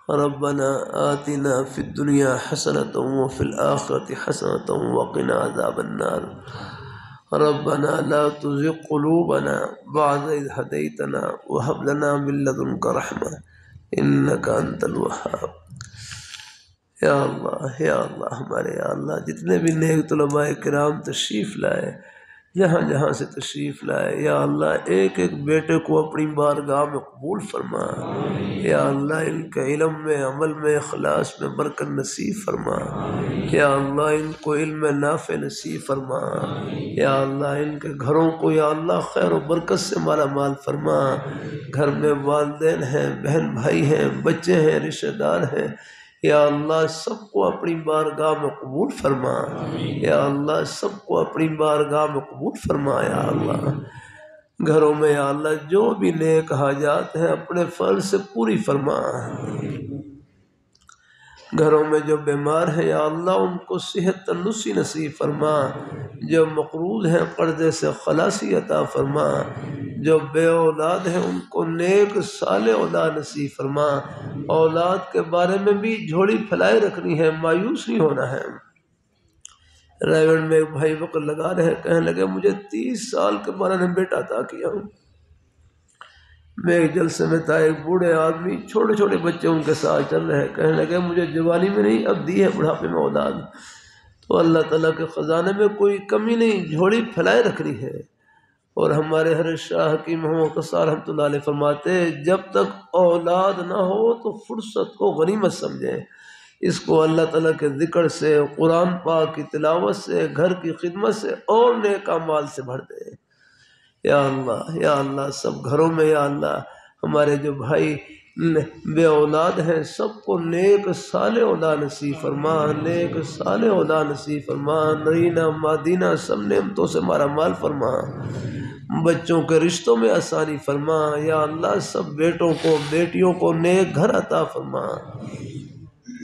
ربنا آتنا في الدنيا حسنة وفي الآخرة حسنة وقنا عذاب النار ربنا لا تزغ قلوبنا بعد إذ هديتنا وهب لنا من لدنك رحمة إنك أنت الوهاب۔ یا اللہ ہمارے یا اللہ جتنے بھی نیک طلباء کرام تشریف لائے، جہاں جہاں سے تشریف لائے، یا اللہ ایک ایک بیٹے کو اپنی بارگاہ میں قبول فرما۔ یا اللہ ان کے علم میں، عمل میں، اخلاص میں برکت نصیب فرما۔ یا اللہ ان کو علم نافع نصیب فرما۔ یا اللہ ان کے گھروں کو یا اللہ خیر و برکت سے مالا مال فرما۔ گھر میں والدین ہیں، بہن بھائی ہیں، بچے ہیں، رشتہ دار ہیں، یا اللہ سب کو اپنی بارگاہ میں قبول فرما۔ یا اللہ سب کو اپنی بارگاہ میں قبول فرما۔ یا اللہ گھروں میں یا اللہ جو بھی نیک حاجات ہیں اپنے فضل سے پوری فرما۔ گھروں میں جو بیمار ہیں یا اللہ ان کو صحت تندرستی نصیب فرما۔ جو مقروض ہیں قرضے سے خلاصی عطا فرما۔ جو بے اولاد ہیں ان کو نیک صالح اولاد نصیب فرما۔ اولاد کے بارے میں بھی جھولی پھیلائے رکھنی ہے، مایوس نہیں ہونا ہے۔ رائے میں ایک بھائی وقت لگا رہے، کہنے لگے مجھے 30 سال کے بعد نے بیٹا عطا کیا ہوں۔ میں ایک جلسے میں تھا، ایک بوڑھے آدمی چھوٹے چھوٹے بچے ان کے ساتھ چل رہے، کہنے لگے مجھے جوانی میں نہیں اب دی ہے بڑھاپے میں اولاد۔ تو اللہ تعالیٰ کے خزانے میں کوئی کمی نہیں، جھولی پھیلائے رکھنی ہے۔ اور ہمارے حضرت شاہ حکیم محمد قصار رحمۃ اللہ علیہ فرماتے جب تک اولاد نہ ہو تو فرصت کو غنیمت سمجھیں۔ اس کو اللہ تعالیٰ کے ذکر سے، قرآن پاک کی تلاوت سے، گھر کی خدمت سے اور نیک اعمال سے بھر دیں۔ یا اللہ سب گھروں میں یا اللہ ہمارے جو بھائی بے اولاد ہیں سب کو نیک صالح اولاد نصیب فرما۔ نیک صالح اولاد نصیب فرما۔ نرینہ مادینہ سب نعمتوں سے مارا مال فرما۔ بچوں کے رشتوں میں آسانی فرما۔ یا اللہ سب بیٹوں کو بیٹیوں کو نیک گھر عطا فرما۔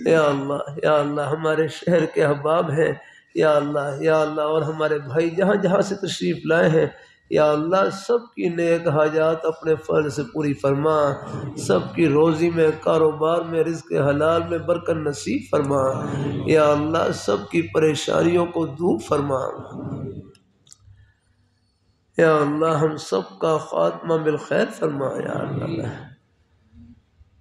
یا اللہ ہمارے شہر کے احباب ہیں یا اللہ اور ہمارے بھائی جہاں جہاں سے تشریف لائے ہیں یا اللہ سب کی نیک حاجات اپنے فضل سے پوری فرما۔ سب کی روزی میں، کاروبار میں، رزق حلال میں برکت نصیب فرما۔ یا اللہ سب کی پریشانیوں کو دور فرما۔ یا اللہ ہم سب کا خاتمہ بالخیر فرما۔ یا اللہ